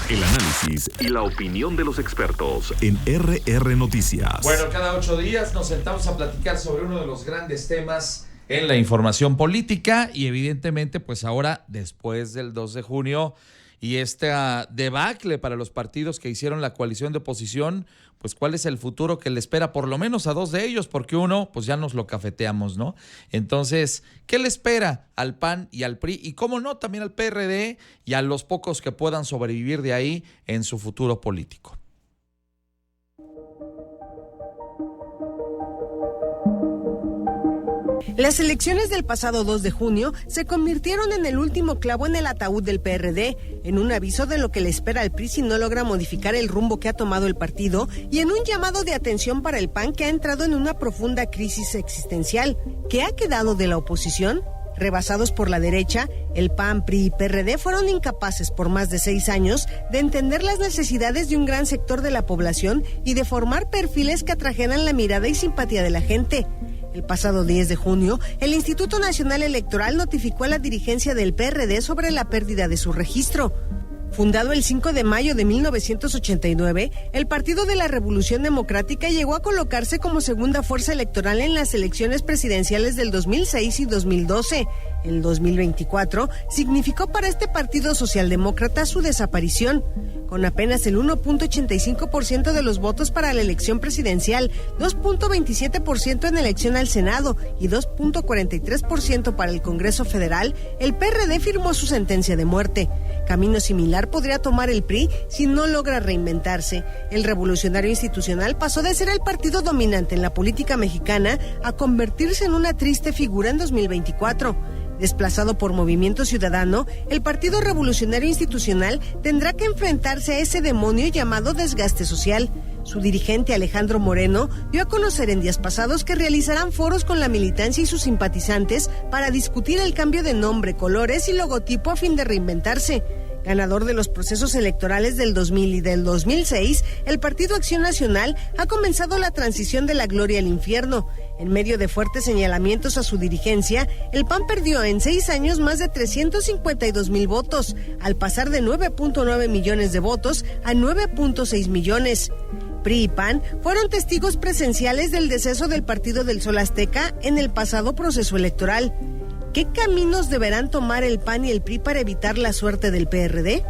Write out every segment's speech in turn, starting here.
El análisis y la opinión de los expertos en RR Noticias. Bueno, cada 8 días nos sentamos a platicar sobre uno de los grandes temas en la información política y evidentemente pues ahora después del 2 de junio y esta debacle para los partidos que hicieron la coalición de oposición, pues cuál es el futuro que le espera por lo menos a dos de ellos, porque uno pues ya nos lo cafeteamos, ¿no? Entonces, ¿qué le espera al PAN y al PRI? Y cómo no, también al PRD y a los pocos que puedan sobrevivir de ahí en su futuro político. Las elecciones del pasado 2 de junio se convirtieron en el último clavo en el ataúd del PRD, en un aviso de lo que le espera al PRI si no logra modificar el rumbo que ha tomado el partido y en un llamado de atención para el PAN que ha entrado en una profunda crisis existencial. ¿Qué ha quedado de la oposición? Rebasados por la derecha, el PAN, PRI y PRD fueron incapaces por más de 6 años de entender las necesidades de un gran sector de la población y de formar perfiles que atrajeran la mirada y simpatía de la gente. El pasado 10 de junio, el Instituto Nacional Electoral notificó a la dirigencia del PRD sobre la pérdida de su registro. Fundado el 5 de mayo de 1989, el Partido de la Revolución Democrática llegó a colocarse como segunda fuerza electoral en las elecciones presidenciales del 2006 y 2012. El 2024 significó para este partido socialdemócrata su desaparición. Con apenas el 1.85% de los votos para la elección presidencial, 2.27% en elección al Senado y 2.43% para el Congreso Federal, el PRD firmó su sentencia de muerte. Camino similar podría tomar el PRI si no logra reinventarse. El Revolucionario Institucional pasó de ser el partido dominante en la política mexicana a convertirse en una triste figura en 2024. Desplazado por Movimiento Ciudadano, el Partido Revolucionario Institucional tendrá que enfrentarse a ese demonio llamado desgaste social. Su dirigente Alejandro Moreno dio a conocer en días pasados que realizarán foros con la militancia y sus simpatizantes para discutir el cambio de nombre, colores y logotipo a fin de reinventarse. Ganador de los procesos electorales del 2000 y del 2006, el Partido Acción Nacional ha comenzado la transición de la gloria al infierno. En medio de fuertes señalamientos a su dirigencia, el PAN perdió en 6 años más de 352,000 votos, al pasar de 9.9 millones de votos a 9.6 millones. PRI y PAN fueron testigos presenciales del deceso del Partido del Sol Azteca en el pasado proceso electoral. ¿Qué caminos deberán tomar el PAN y el PRI para evitar la suerte del PRD?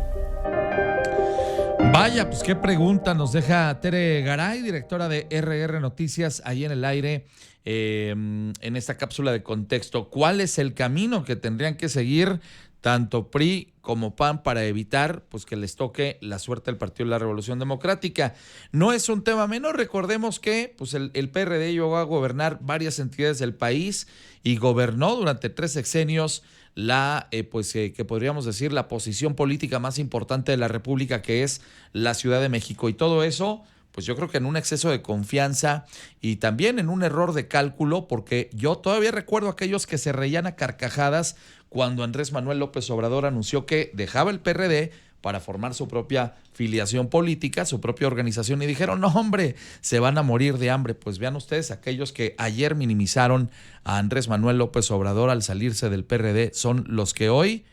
Vaya, pues qué pregunta nos deja Tere Garay, directora de RR Noticias, ahí en el aire, en esta cápsula de contexto. ¿Cuál es el camino que tendrían que seguir tanto PRI como PAN para evitar pues que les toque la suerte del Partido de la Revolución Democrática? No es un tema menor, recordemos que pues el PRD llegó a gobernar varias entidades del país y gobernó durante 3 sexenios que podríamos decir la posición política más importante de la República, que es la Ciudad de México, y todo eso pues yo creo que en un exceso de confianza y también en un error de cálculo, porque yo todavía recuerdo a aquellos que se reían a carcajadas cuando Andrés Manuel López Obrador anunció que dejaba el PRD para formar su propia filiación política, su propia organización, y dijeron, no hombre, se van a morir de hambre. Pues vean ustedes, aquellos que ayer minimizaron a Andrés Manuel López Obrador al salirse del PRD son los que hoy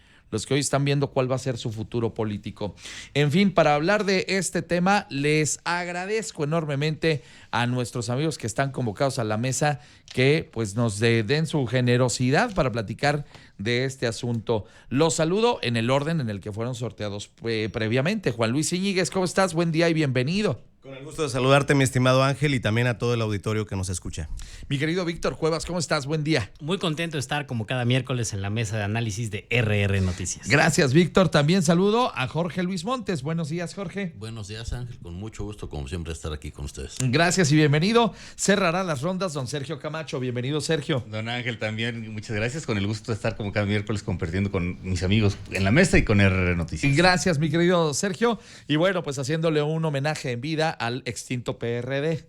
están viendo cuál va a ser su futuro político. En fin, para hablar de este tema, les agradezco enormemente a nuestros amigos que están convocados a la mesa, que pues nos den su generosidad para platicar de este asunto. Los saludo en el orden en el que fueron sorteados previamente. Juan Luis Iñiguez, ¿cómo estás? Buen día y bienvenido. Con el gusto de saludarte, mi estimado Ángel, y también a todo el auditorio que nos escucha. Mi querido Víctor Cuevas, ¿cómo estás? Buen día. Muy contento de estar como cada miércoles en la mesa de análisis de RR Noticias. Gracias, Víctor. También saludo a Jorge Luis Montes. Buenos días, Jorge. Buenos días, Ángel. Con mucho gusto, como siempre, estar aquí con ustedes. Gracias y bienvenido. Cerrará las rondas don Sergio Camacho. Bienvenido, Sergio. Don Ángel, también muchas gracias. Con el gusto de estar como cada miércoles compartiendo con mis amigos en la mesa y con RR Noticias. Gracias, mi querido Sergio. Y bueno, pues haciéndole un homenaje en vida al extinto PRD.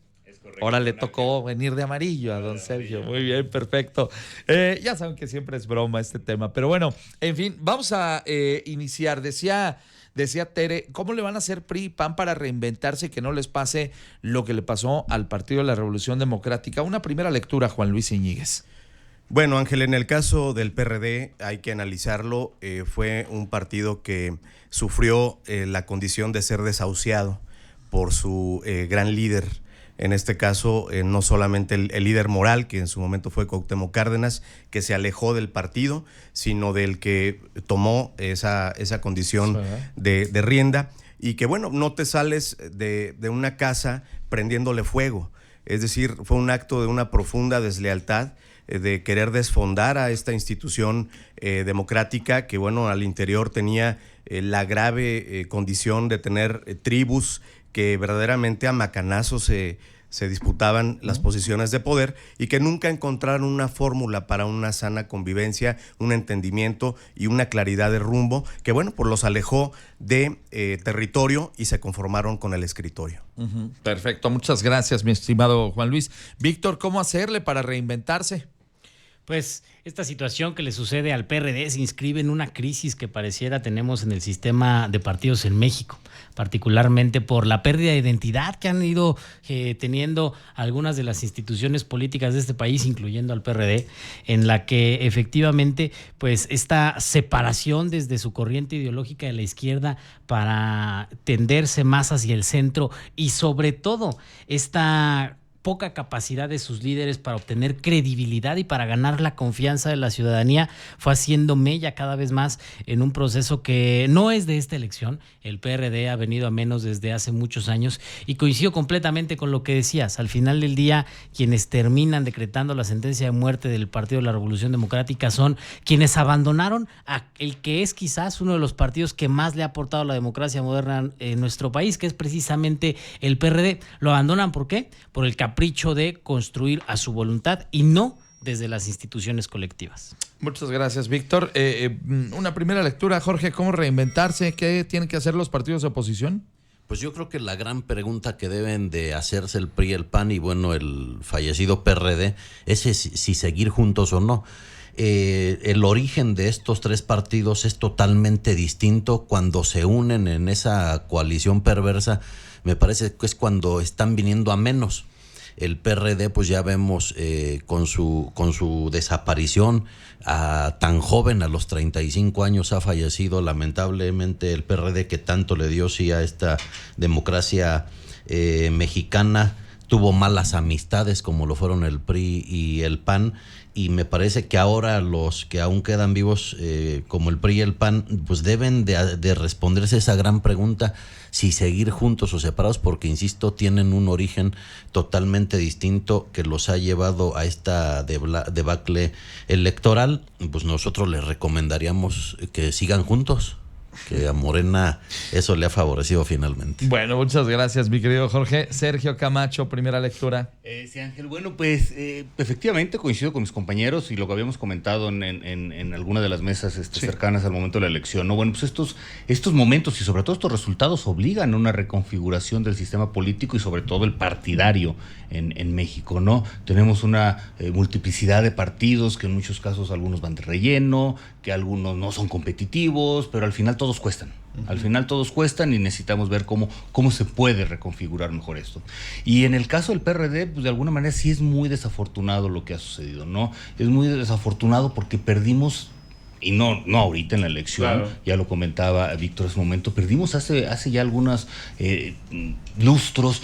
Ahora le tocó venir de amarillo a don Sergio. Muy bien, perfecto. Ya saben que siempre es broma este tema. Pero bueno, en fin, vamos a iniciar. Decía Tere, ¿cómo le van a hacer PRI y PAN para reinventarse y que no les pase lo que le pasó al Partido de la Revolución Democrática? Una primera lectura, Juan Luis Iñiguez. Bueno, Ángel, en el caso del PRD hay que analizarlo. Fue un partido que sufrió la condición de ser desahuciado por su gran líder. En este caso, no solamente el líder moral, que en su momento fue Cuauhtémoc Cárdenas, que se alejó del partido, sino del que tomó esa condición de rienda. Y que, bueno, no te sales de una casa prendiéndole fuego. Es decir, fue un acto de una profunda deslealtad, de querer desfondar a esta institución democrática que, bueno, al interior tenía la grave condición de tener tribus que verdaderamente a macanazos se disputaban las posiciones de poder y que nunca encontraron una fórmula para una sana convivencia, un entendimiento y una claridad de rumbo que, bueno, pues los alejó de territorio y se conformaron con el escritorio. Perfecto, muchas gracias, mi estimado Juan Luis. Víctor, ¿cómo hacerle para reinventarse? Pues esta situación que le sucede al PRD se inscribe en una crisis que pareciera tenemos en el sistema de partidos en México, particularmente por la pérdida de identidad que han ido teniendo algunas de las instituciones políticas de este país, incluyendo al PRD, en la que efectivamente pues esta separación desde su corriente ideológica de la izquierda para tenderse más hacia el centro y sobre todo esta poca capacidad de sus líderes para obtener credibilidad y para ganar la confianza de la ciudadanía fue haciendo mella cada vez más en un proceso que no es de esta elección. El PRD ha venido a menos desde hace muchos años y coincido completamente con lo que decías. Al final del día, quienes terminan decretando la sentencia de muerte del Partido de la Revolución Democrática son quienes abandonaron a el que es quizás uno de los partidos que más le ha aportado a la democracia moderna en nuestro país, que es precisamente el PRD. ¿Lo abandonan por qué? Por el capricho de construir a su voluntad y no desde las instituciones colectivas. Muchas gracias, Víctor. Una primera lectura, Jorge, ¿cómo reinventarse? ¿Qué tienen que hacer los partidos de oposición? Pues yo creo que la gran pregunta que deben de hacerse el PRI, el PAN y bueno, el fallecido PRD es si seguir juntos o no. El origen de estos tres partidos es totalmente distinto. Cuando se unen en esa coalición perversa, me parece que es cuando están viniendo a menos. El PRD, pues ya vemos con su desaparición tan joven, a los 35 años ha fallecido lamentablemente el PRD, que tanto le dio sí a esta democracia mexicana. Tuvo malas amistades como lo fueron el PRI y el PAN, y me parece que ahora los que aún quedan vivos como el PRI y el PAN pues deben de responderse esa gran pregunta, si seguir juntos o separados, porque insisto, tienen un origen totalmente distinto que los ha llevado a esta debacle electoral. Pues nosotros les recomendaríamos que sigan juntos, que a Morena eso le ha favorecido finalmente. Bueno, muchas gracias, mi querido Jorge. Sergio Camacho, primera lectura. Sí, Ángel. Bueno, pues efectivamente coincido con mis compañeros y lo que habíamos comentado en alguna de las mesas cercanas al momento de la elección, ¿no? Bueno, pues estos momentos y sobre todo estos resultados obligan a una reconfiguración del sistema político y sobre todo el partidario en México, ¿no? Tenemos una multiplicidad de partidos que en muchos casos algunos van de relleno, que algunos no son competitivos, pero al final todos cuestan. Al final todos cuestan y necesitamos ver cómo se puede reconfigurar mejor esto. Y en el caso del PRD, pues de alguna manera sí es muy desafortunado lo que ha sucedido, ¿no? Es muy desafortunado porque perdimos, y no ahorita en la elección, claro. Ya lo comentaba Víctor hace un momento, perdimos hace ya algunos lustros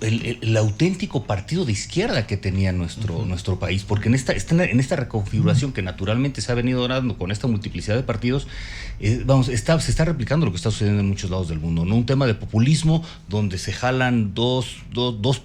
el auténtico partido de izquierda que tenía nuestro país, porque en esta reconfiguración que naturalmente se ha venido dando con esta multiplicidad de partidos, se está replicando lo que está sucediendo en muchos lados del mundo, ¿no? Un tema de populismo donde se jalan dos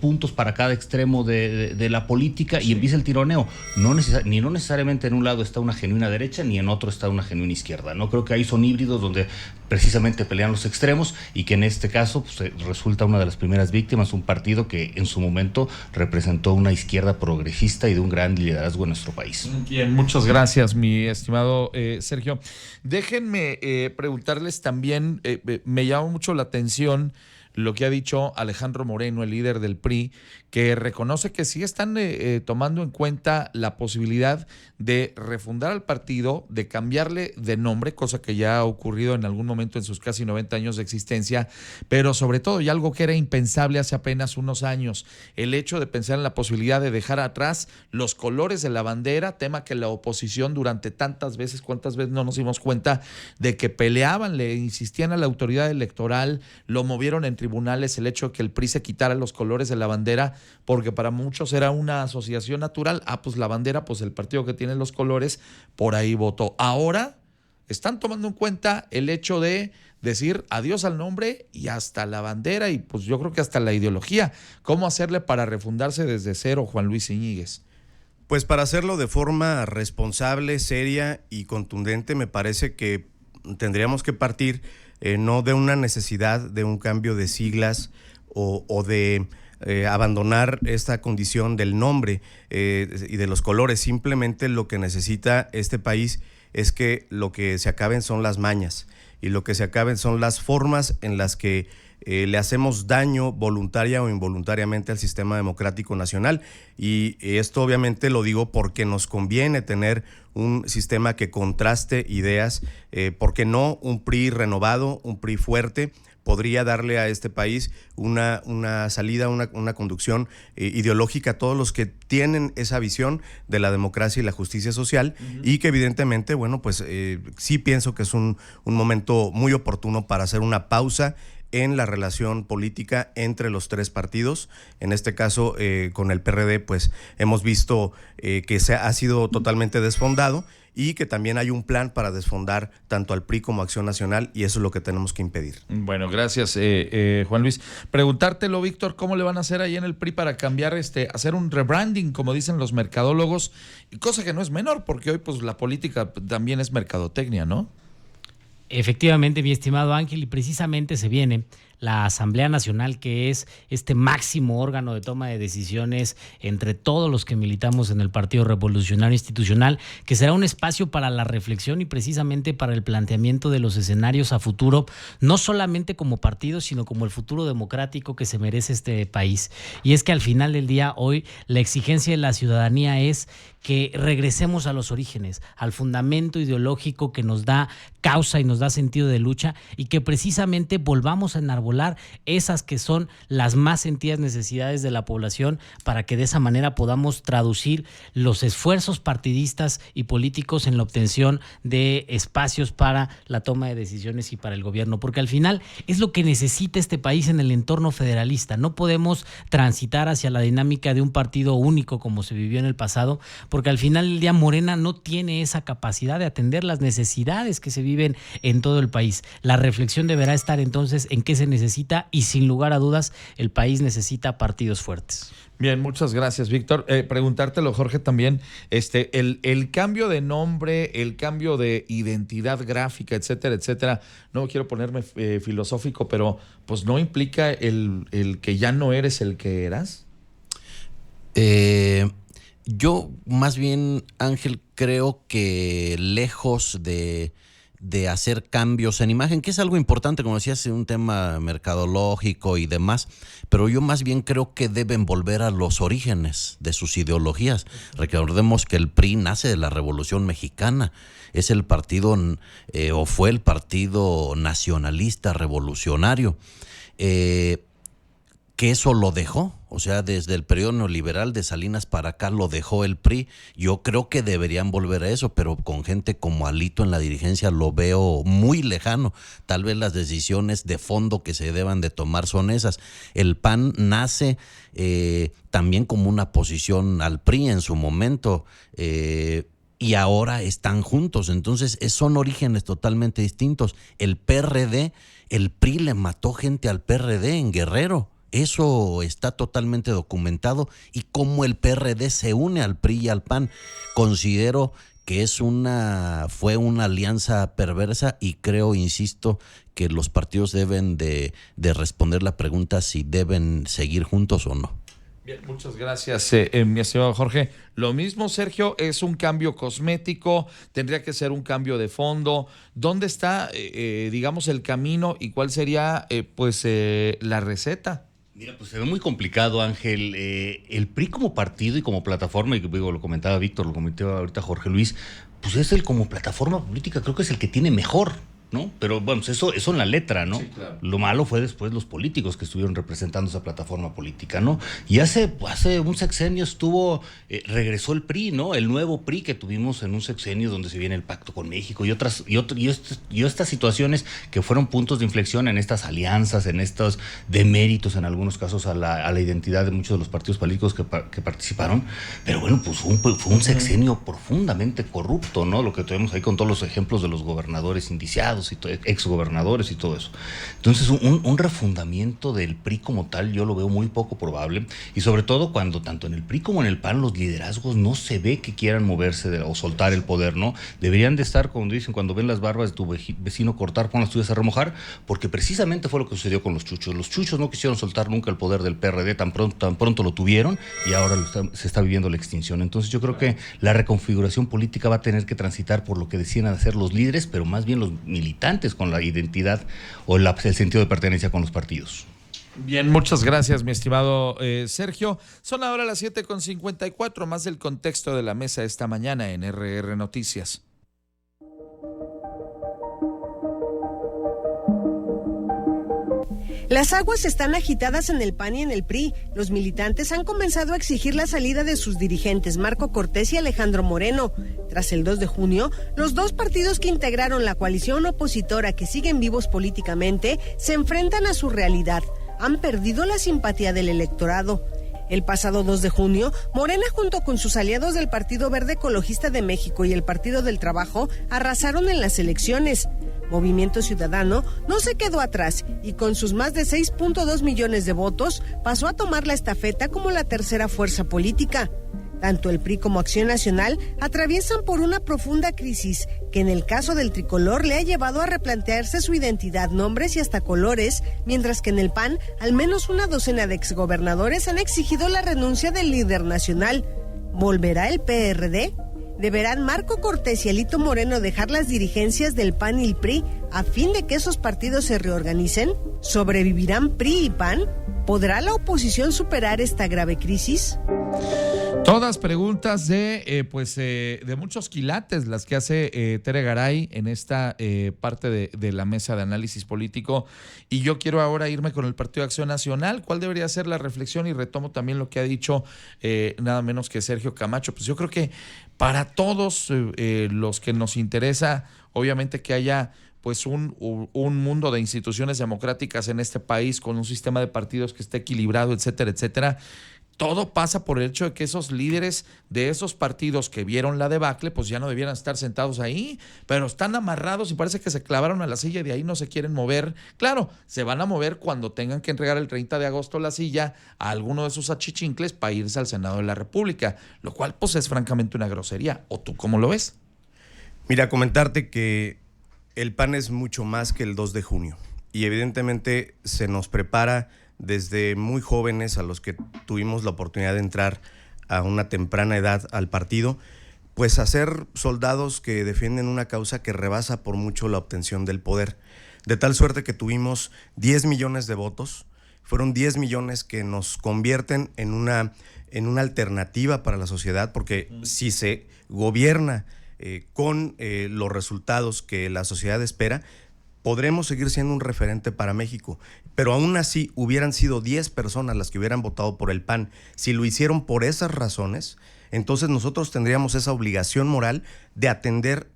puntos para cada extremo de la política, sí. Y empieza el tironeo. No necesariamente en un lado está una genuina derecha ni en otro está una genuina izquierda, ¿no? Creo que ahí son híbridos donde precisamente pelean los extremos y que en este caso pues, resulta una de las primeras víctimas, un partido que en su momento representó una izquierda progresista y de un gran liderazgo en nuestro país. Bien, muchas gracias, mi estimado Sergio. Déjenme preguntarles también, me llama mucho la atención lo que ha dicho Alejandro Moreno, el líder del PRI, que reconoce que sí están tomando en cuenta la posibilidad de refundar al partido, de cambiarle de nombre, cosa que ya ha ocurrido en algún momento en sus casi 90 años de existencia, pero sobre todo, y algo que era impensable hace apenas unos años, el hecho de pensar en la posibilidad de dejar atrás los colores de la bandera, tema que la oposición durante tantas veces, ¿cuántas veces no nos dimos cuenta de que peleaban, le insistían a la autoridad electoral, lo movieron en tribunales el hecho de que el PRI se quitara los colores de la bandera, porque para muchos era una asociación natural? Pues la bandera, pues el partido que tiene los colores, por ahí votó. Ahora están tomando en cuenta el hecho de decir adiós al nombre y hasta la bandera, y pues yo creo que hasta la ideología. ¿Cómo hacerle para refundarse desde cero, Juan Luis Iñiguez? Pues para hacerlo de forma responsable, seria y contundente, me parece que tendríamos que partir no de una necesidad de un cambio de siglas o de abandonar esta condición del nombre y de los colores. Simplemente lo que necesita este país es que lo que se acaben son las mañas y lo que se acaben son las formas en las que le hacemos daño voluntaria o involuntariamente al sistema democrático nacional. Y esto obviamente lo digo porque nos conviene tener un sistema que contraste ideas, porque no un PRI renovado, un PRI fuerte, podría darle a este país una salida, una conducción ideológica a todos los que tienen esa visión de la democracia y la justicia social, y que evidentemente, bueno, pues sí pienso que es un momento muy oportuno para hacer una pausa en la relación política entre los tres partidos. En este caso, con el PRD, pues hemos visto que ha sido totalmente desfondado, y que también hay un plan para desfondar tanto al PRI como a Acción Nacional, y eso es lo que tenemos que impedir. Bueno, gracias, Juan Luis. Preguntártelo, Víctor, ¿cómo le van a hacer ahí en el PRI para cambiar, hacer un rebranding, como dicen los mercadólogos? Cosa que no es menor, porque hoy pues la política también es mercadotecnia, ¿no? Efectivamente, mi estimado Ángel, y precisamente se viene la Asamblea Nacional, que es este máximo órgano de toma de decisiones entre todos los que militamos en el Partido Revolucionario Institucional, que será un espacio para la reflexión y precisamente para el planteamiento de los escenarios a futuro, no solamente como partido, sino como el futuro democrático que se merece este país. Y es que al final del día, hoy, la exigencia de la ciudadanía es que regresemos a los orígenes, al fundamento ideológico que nos da causa y nos da sentido de lucha, y que precisamente volvamos a enarbolar esas que son las más sentidas necesidades de la población, para que de esa manera podamos traducir los esfuerzos partidistas y políticos en la obtención de espacios para la toma de decisiones y para el gobierno, porque al final es lo que necesita este país en el entorno federalista. No podemos transitar hacia la dinámica de un partido único como se vivió en el pasado, porque al final del día Morena no tiene esa capacidad de atender las necesidades que se viven en todo el país. La reflexión deberá estar entonces en qué se necesita, y sin lugar a dudas el país necesita partidos fuertes. Bien, muchas gracias, Víctor. Preguntártelo, Jorge, también, el cambio de nombre, el cambio de identidad gráfica, etcétera, etcétera, no quiero ponerme filosófico, pero pues ¿no implica el que ya no eres el que eras? Yo más bien, Ángel, creo que lejos de hacer cambios en imagen, que es algo importante, como decías, un tema mercadológico y demás, pero yo más bien creo que deben volver a los orígenes de sus ideologías. Recordemos que el PRI nace de la Revolución Mexicana, es el partido o fue el partido nacionalista revolucionario, que eso lo dejó, o sea, desde el periodo neoliberal de Salinas para acá lo dejó el PRI. Yo creo que deberían volver a eso, pero con gente como Alito en la dirigencia lo veo muy lejano. Tal vez las decisiones de fondo que se deban de tomar son esas. El PAN nace también como una oposición al PRI en su momento, y ahora están juntos, entonces son orígenes totalmente distintos. El PRD, el PRI le mató gente al PRD en Guerrero. Eso está totalmente documentado, y cómo el PRD se une al PRI y al PAN. Considero que fue una alianza perversa, y creo, insisto, que los partidos deben de responder la pregunta si deben seguir juntos o no. Bien, muchas gracias, mi estimado Jorge. Lo mismo, Sergio, es un cambio cosmético, tendría que ser un cambio de fondo. ¿Dónde está, digamos, el camino y cuál sería, la receta? Mira, pues se ve muy complicado, Ángel. El PRI como partido y como plataforma, y digo, lo comentaba Víctor, lo comentaba ahorita Jorge Luis, pues es el como plataforma política, creo que es el que tiene mejor, ¿no? Pero bueno, eso en la letra, ¿no? Sí, claro. Lo malo fue después los políticos que estuvieron representando esa plataforma política, ¿no? Y hace un sexenio regresó el PRI, ¿no? El nuevo PRI que tuvimos en un sexenio donde se viene el pacto con México y estas situaciones que fueron puntos de inflexión en estas alianzas, en estos deméritos en algunos casos a la identidad de muchos de los partidos políticos que participaron. Pero bueno, pues fue un sexenio profundamente corrupto, ¿no? Lo que tenemos ahí con todos los ejemplos de los gobernadores indiciados y exgobernadores y todo eso. Entonces, un refundamiento del PRI como tal yo lo veo muy poco probable, y sobre todo cuando tanto en el PRI como en el PAN los liderazgos no se ve que quieran moverse o soltar el poder, ¿no? Deberían de estar, como dicen, cuando ven las barbas de tu vecino cortar, pon las tuyas a remojar, porque precisamente fue lo que sucedió con los chuchos. Los chuchos no quisieron soltar nunca el poder del PRD, tan pronto lo tuvieron, y ahora se está viviendo la extinción. Entonces yo creo que la reconfiguración política va a tener que transitar por lo que decían hacer los líderes, pero más bien los militantes con la identidad o el sentido de pertenencia con los partidos. Bien, muchas gracias, mi estimado Sergio. Son ahora las 7:54, más del contexto de la mesa esta mañana en RR Noticias. Las aguas están agitadas en el PAN y en el PRI. Los militantes han comenzado a exigir la salida de sus dirigentes Marco Cortés y Alejandro Moreno. Tras el 2 de junio, los dos partidos que integraron la coalición opositora que siguen vivos políticamente se enfrentan a su realidad. Han perdido la simpatía del electorado. El pasado 2 de junio, Morena junto con sus aliados del Partido Verde Ecologista de México y el Partido del Trabajo arrasaron en las elecciones. Movimiento Ciudadano no se quedó atrás y con sus más de 6.2 millones de votos pasó a tomar la estafeta como la tercera fuerza política. Tanto el PRI como Acción Nacional atraviesan por una profunda crisis que en el caso del tricolor le ha llevado a replantearse su identidad, nombres y hasta colores, mientras que en el PAN al menos una docena de exgobernadores han exigido la renuncia del líder nacional. ¿Volverá el PRD? ¿Deberán Marco Cortés y Alito Moreno dejar las dirigencias del PAN y el PRI a fin de que esos partidos se reorganicen? ¿Sobrevivirán PRI y PAN? ¿Podrá la oposición superar esta grave crisis? Todas preguntas de muchos quilates las que hace Tere Garay en esta parte de la mesa de análisis político, y yo quiero ahora irme con el Partido de Acción Nacional. ¿Cuál debería ser la reflexión? Y retomo también lo que ha dicho nada menos que Sergio Camacho. Pues yo creo que para todos los que nos interesa, obviamente que haya pues un mundo de instituciones democráticas en este país con un sistema de partidos que esté equilibrado, etcétera, etcétera. Todo pasa por el hecho de que esos líderes de esos partidos que vieron la debacle, pues ya no debieran estar sentados ahí, pero están amarrados y parece que se clavaron a la silla y de ahí no se quieren mover. Claro, se van a mover cuando tengan que entregar el 30 de agosto la silla a alguno de sus achichincles para irse al Senado de la República, lo cual pues es francamente una grosería. ¿O tú cómo lo ves? Mira, comentarte que el PAN es mucho más que el 2 de junio y evidentemente se nos prepara desde muy jóvenes, a los que tuvimos la oportunidad de entrar a una temprana edad al partido, pues a ser soldados que defienden una causa que rebasa por mucho la obtención del poder. De tal suerte que tuvimos 10 millones de votos, fueron 10 millones que nos convierten en una alternativa para la sociedad, porque si se gobierna con los resultados que la sociedad espera, podremos seguir siendo un referente para México, pero aún así hubieran sido 10 personas las que hubieran votado por el PAN. Si lo hicieron por esas razones, entonces nosotros tendríamos esa obligación moral de atender,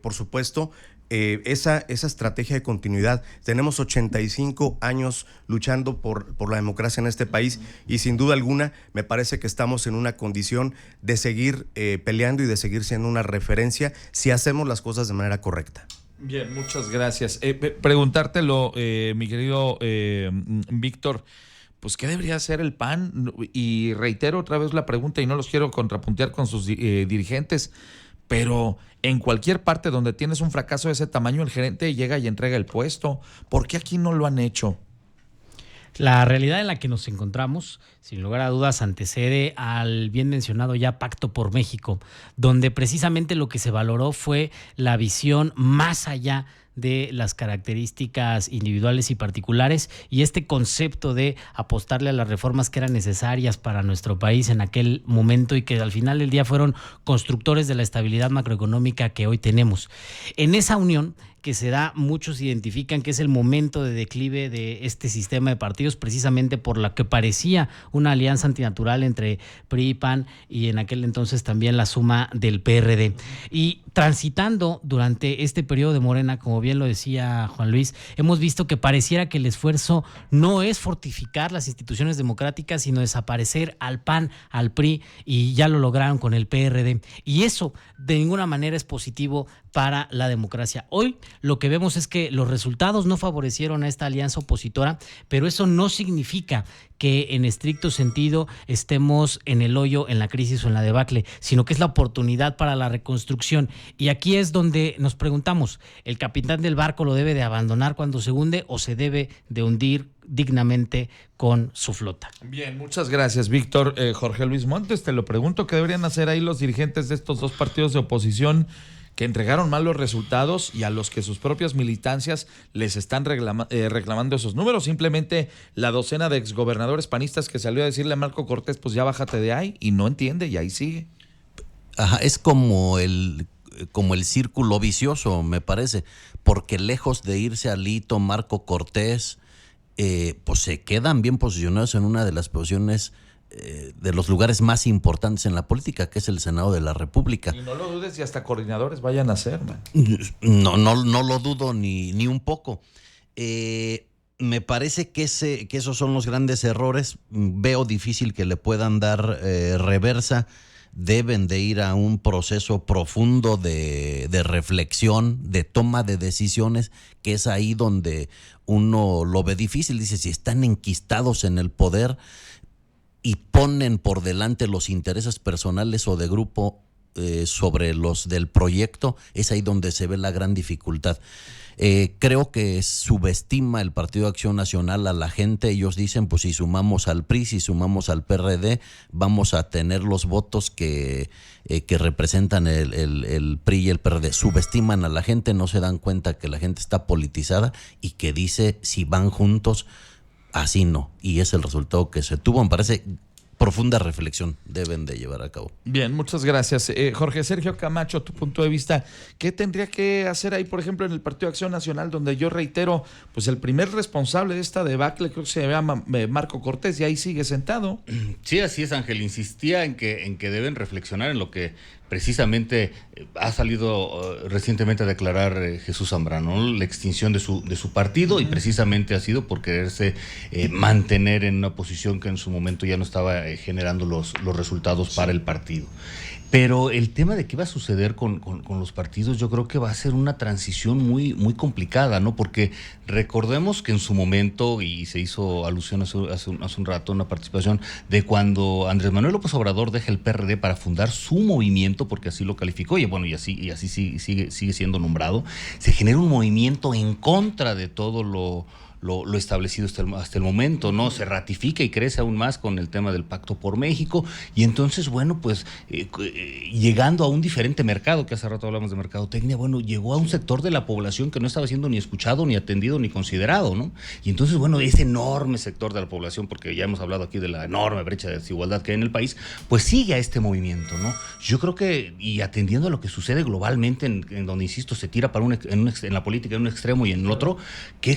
por supuesto, esa estrategia de continuidad. Tenemos 85 años luchando por la democracia en este país y sin duda alguna me parece que estamos en una condición de seguir peleando y de seguir siendo una referencia si hacemos las cosas de manera correcta. Bien, muchas gracias. Preguntártelo, mi querido Víctor, pues ¿qué debería hacer el PAN? Y reitero otra vez la pregunta y no los quiero contrapuntear con sus dirigentes, pero en cualquier parte donde tienes un fracaso de ese tamaño, el gerente llega y entrega el puesto. ¿Por qué aquí no lo han hecho? La realidad en la que nos encontramos, sin lugar a dudas, antecede al bien mencionado ya Pacto por México, donde precisamente lo que se valoró fue la visión más allá de las características individuales y particulares, y este concepto de apostarle a las reformas que eran necesarias para nuestro país en aquel momento y que al final del día fueron constructores de la estabilidad macroeconómica que hoy tenemos. En esa unión que se da, muchos identifican que es el momento de declive de este sistema de partidos, precisamente por la que parecía una alianza antinatural entre PRI y PAN, y en aquel entonces también la suma del PRD. Y transitando durante este periodo de Morena, como bien lo decía Juan Luis, hemos visto que pareciera que el esfuerzo no es fortificar las instituciones democráticas, sino desaparecer al PAN, al PRI, y ya lo lograron con el PRD. Y eso de ninguna manera es positivo para la democracia. Hoy lo que vemos es que los resultados no favorecieron a esta alianza opositora, pero eso no significa que en estricto sentido estemos en el hoyo, en la crisis o en la debacle, sino que es la oportunidad para la reconstrucción. Y aquí es donde nos preguntamos, ¿el capitán del barco lo debe de abandonar cuando se hunde o se debe de hundir dignamente con su flota? Bien, muchas gracias, Víctor. Jorge Luis Montes, te lo pregunto, ¿qué deberían hacer ahí los dirigentes de estos dos partidos de oposición que entregaron mal los resultados y a los que sus propias militancias les están reclamando esos números? Simplemente la docena de exgobernadores panistas que salió a decirle a Marco Cortés, pues ya bájate de ahí, y no entiende y ahí sigue. Ajá, es como el círculo vicioso, me parece, porque lejos de irse Alito, Marco Cortés, pues se quedan bien posicionados en una de las posiciones de los lugares más importantes en la política, que es el Senado de la República. Y no lo dudes, y hasta coordinadores vayan a ser, man. No lo dudo ni un poco. Me parece que esos son los grandes errores. Veo difícil que le puedan dar reversa. Deben de ir a un proceso profundo de reflexión, de toma de decisiones, que es ahí donde uno lo ve difícil. Dice, si están enquistados en el poder y ponen por delante los intereses personales o de grupo sobre los del proyecto, es ahí donde se ve la gran dificultad. Creo que subestima el Partido de Acción Nacional a la gente. Ellos dicen, pues si sumamos al PRI, si sumamos al PRD, vamos a tener los votos que representan el PRI y el PRD. Subestiman a la gente, no se dan cuenta que la gente está politizada y que dice, si van juntos, así no. Y es el resultado que se tuvo. Me parece profunda reflexión deben de llevar a cabo. Bien, muchas gracias. Jorge Sergio Camacho, tu punto de vista, ¿qué tendría que hacer ahí, por ejemplo, en el Partido de Acción Nacional, donde yo reitero, pues el primer responsable de esta debacle creo que se llama Marco Cortés, y ahí sigue sentado? Sí, así es, Ángel. Insistía en que deben reflexionar en lo que precisamente ha salido recientemente a declarar Jesús Zambrano, ¿no? La extinción de su partido, y precisamente ha sido por quererse mantener en una posición que en su momento ya no estaba generando los resultados para el partido. Pero el tema de qué va a suceder con los partidos, yo creo que va a ser una transición muy, muy complicada, ¿no? Porque recordemos que en su momento, y se hizo alusión hace un rato, una participación de cuando Andrés Manuel López Obrador deja el PRD para fundar su movimiento, porque así lo calificó, y bueno, y así sigue siendo nombrado, se genera un movimiento en contra de todo lo establecido hasta el momento, ¿no? Se ratifica y crece aún más con el tema del Pacto por México, y entonces, bueno, pues llegando a un diferente mercado, que hace rato hablamos de mercadotecnia, bueno, llegó a un sector de la población que no estaba siendo ni escuchado, ni atendido, ni considerado, ¿no? Y entonces, bueno, ese enorme sector de la población, porque ya hemos hablado aquí de la enorme brecha de desigualdad que hay en el país, pues sigue a este movimiento, ¿no? Yo creo que, y atendiendo a lo que sucede globalmente, en donde, insisto, se tira para en la política en un extremo y en el otro,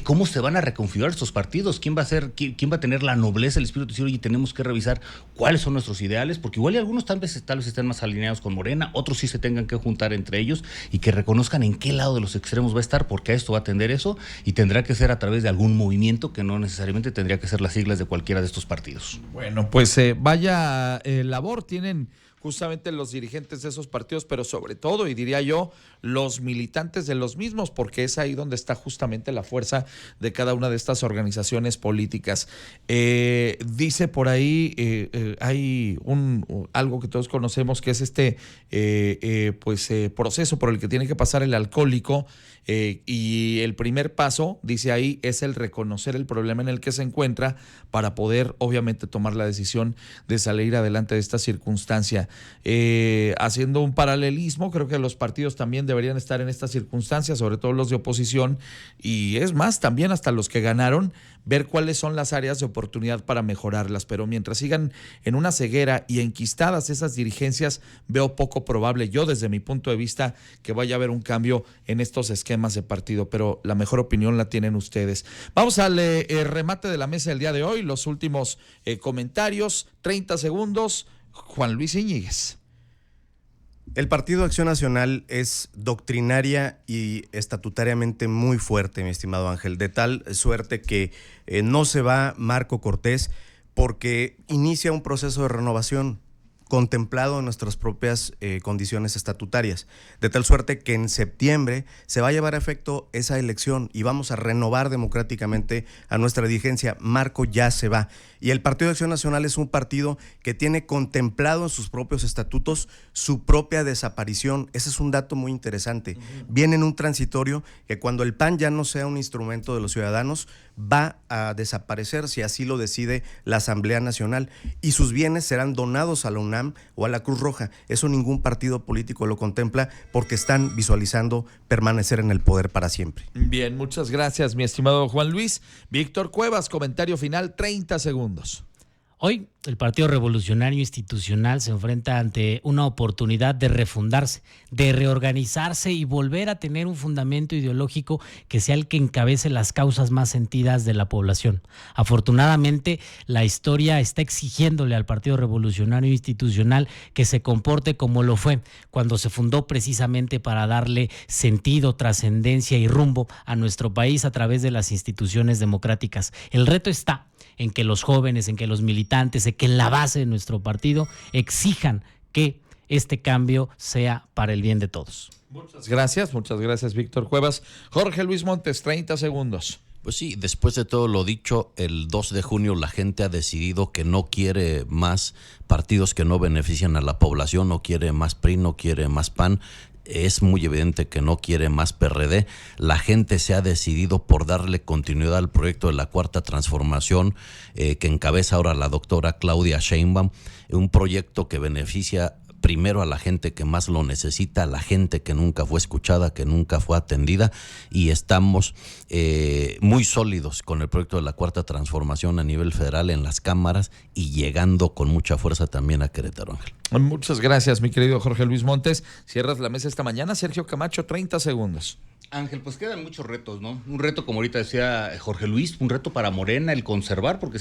¿cómo se van a reconfigurar estos partidos? ¿Quién va a tener la nobleza, el espíritu de decir, oye, tenemos que revisar cuáles son nuestros ideales? Porque igual y algunos tal vez estén más alineados con Morena, otros sí se tengan que juntar entre ellos, y que reconozcan en qué lado de los extremos va a estar, porque a esto va a atender eso, y tendrá que ser a través de algún movimiento que no necesariamente tendría que ser las siglas de cualquiera de estos partidos. Bueno, pues vaya labor tienen justamente los dirigentes de esos partidos, pero sobre todo, y diría yo, los militantes de los mismos, porque es ahí donde está justamente la fuerza de cada una de estas organizaciones políticas. Dice por ahí, hay algo que todos conocemos, que es este proceso por el que tiene que pasar el alcohólico, y el primer paso, dice ahí, es el reconocer el problema en el que se encuentra para poder, obviamente, tomar la decisión de salir adelante de esta circunstancia. Haciendo un paralelismo, creo que los partidos también deberían estar en estas circunstancias, sobre todo los de oposición, y es más, también hasta los que ganaron, ver cuáles son las áreas de oportunidad para mejorarlas, pero mientras sigan en una ceguera y enquistadas esas dirigencias, veo poco probable, yo desde mi punto de vista, que vaya a haber un cambio en estos esquemas de partido, pero la mejor opinión la tienen ustedes. Vamos al remate de la mesa del día de hoy, los últimos comentarios, 30 segundos, Juan Luis Íñiguez. El Partido Acción Nacional es doctrinaria y estatutariamente muy fuerte, mi estimado Ángel, de tal suerte que no se va Marco Cortés porque inicia un proceso de renovación contemplado en nuestras propias condiciones estatutarias, de tal suerte que en septiembre se va a llevar a efecto esa elección y vamos a renovar democráticamente a nuestra dirigencia. Marco ya se va y el Partido de Acción Nacional es un partido que tiene contemplado en sus propios estatutos su propia desaparición. Ese es un dato muy interesante. Viene en un transitorio que cuando el PAN ya no sea un instrumento de los ciudadanos, va a desaparecer si así lo decide la Asamblea Nacional y sus bienes serán donados a la UNAM o a la Cruz Roja. Eso ningún partido político lo contempla porque están visualizando permanecer en el poder para siempre. Bien, muchas gracias, mi estimado Juan Luis. Víctor Cuevas, comentario final, 30 segundos. Hoy el Partido Revolucionario Institucional se enfrenta ante una oportunidad de refundarse, de reorganizarse y volver a tener un fundamento ideológico que sea el que encabece las causas más sentidas de la población. Afortunadamente, la historia está exigiéndole al Partido Revolucionario Institucional que se comporte como lo fue cuando se fundó precisamente para darle sentido, trascendencia y rumbo a nuestro país a través de las instituciones democráticas. El reto está en que los jóvenes, en que los militantes, en que la base de nuestro partido exijan que este cambio sea para el bien de todos. Muchas gracias, Víctor Cuevas. Jorge Luis Montes, 30 segundos. Pues sí, después de todo lo dicho, el 2 de junio la gente ha decidido que no quiere más partidos que no benefician a la población, no quiere más PRI, no quiere más PAN. Es muy evidente que no quiere más PRD. La gente se ha decidido por darle continuidad al proyecto de la Cuarta Transformación que encabeza ahora la doctora Claudia Sheinbaum, un proyecto que beneficia primero a la gente que más lo necesita, a la gente que nunca fue escuchada, que nunca fue atendida, y estamos muy sólidos con el proyecto de la Cuarta Transformación a nivel federal en las cámaras y llegando con mucha fuerza también a Querétaro, Ángel. Muchas gracias, mi querido Jorge Luis Montes. Cierras la mesa esta mañana. Sergio Camacho, 30 segundos. Ángel, pues quedan muchos retos, ¿no? Un reto, como ahorita decía Jorge Luis, un reto para Morena, el conservar, porque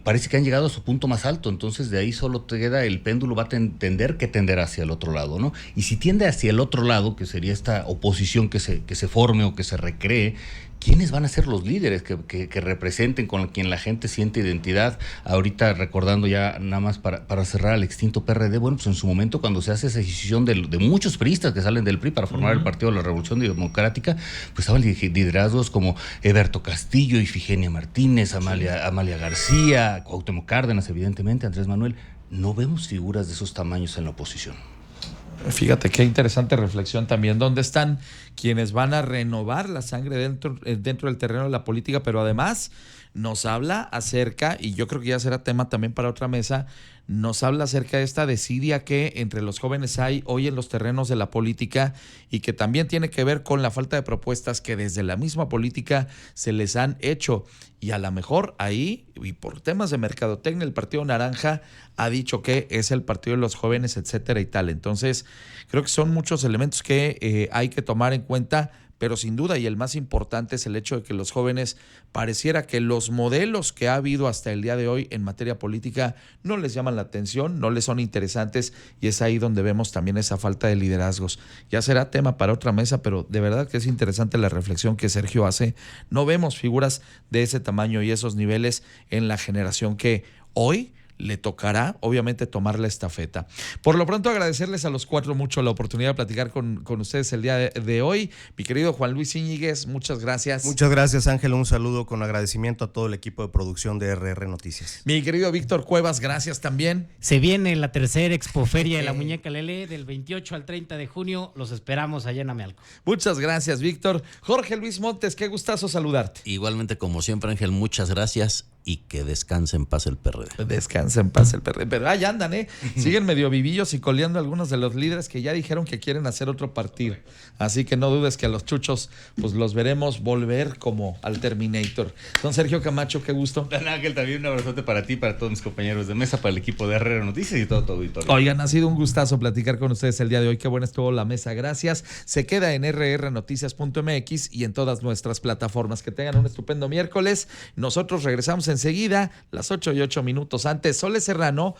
parece que han llegado a su punto más alto, entonces de ahí solo te queda el péndulo, va a tender que tender hacia el otro lado, ¿no? Y si tiende hacia el otro lado, que sería esta oposición que se forme o que se recree, ¿quiénes van a ser los líderes que representen, con quien la gente siente identidad? Ahorita recordando ya nada más para cerrar al extinto PRD, bueno, pues en su momento cuando se hace esa decisión de muchos priistas que salen del PRI para formar el Partido de la Revolución Democrática, pues estaban liderazgos como Eberto Castillo, Ifigenia Martínez, Amalia García, Cuauhtémoc Cárdenas, evidentemente, Andrés Manuel. No vemos figuras de esos tamaños en la oposición. Fíjate qué interesante reflexión también. ¿Dónde están quienes van a renovar la sangre dentro del terreno de la política? Pero además nos habla acerca, y yo creo que ya será tema también para otra mesa, nos habla acerca de esta desidia que entre los jóvenes hay hoy en los terrenos de la política y que también tiene que ver con la falta de propuestas que desde la misma política se les han hecho. Y a lo mejor ahí, y por temas de mercadotecnia, el Partido Naranja ha dicho que es el partido de los jóvenes, etcétera y tal. Entonces, creo que son muchos elementos que hay que tomar en cuenta, pero sin duda, y el más importante es el hecho de que los jóvenes pareciera que los modelos que ha habido hasta el día de hoy en materia política no les llaman la atención, no les son interesantes, y es ahí donde vemos también esa falta de liderazgos. Ya será tema para otra mesa, pero de verdad que es interesante la reflexión que Sergio hace. No vemos figuras de ese tamaño y esos niveles en la generación que hoy le tocará, obviamente, tomar la estafeta. Por lo pronto, agradecerles a los cuatro mucho la oportunidad de platicar con ustedes el día de hoy. Mi querido Juan Luis Íñiguez, muchas gracias. Muchas gracias, Ángel. Un saludo con agradecimiento a todo el equipo de producción de RR Noticias. Mi querido Víctor Cuevas, gracias también. Se viene la tercera Expoferia de la Muñeca Lele del 28 al 30 de junio. Los esperamos allá en Amealco. Muchas gracias, Víctor. Jorge Luis Montes, qué gustazo saludarte. Igualmente, como siempre, Ángel, muchas gracias y que descanse en paz el PRD. Descansa en paz el PRD. Pero ahí andan, siguen medio vivillos y coleando algunos de los líderes que ya dijeron que quieren hacer otro partido. Así que no dudes que a los chuchos pues los veremos volver como al Terminator. Don Sergio Camacho, qué gusto. Dan Ángel, también un abrazote para ti, para todos mis compañeros de mesa, para el equipo de RR Noticias y todo tu auditorio. Oigan, ha sido un gustazo platicar con ustedes el día de hoy. Qué buena estuvo la mesa, gracias. Se queda en rrnoticias.mx y en todas nuestras plataformas. Que tengan un estupendo miércoles. Nosotros regresamos enseguida, las 8:08 antes. Sole Serrano.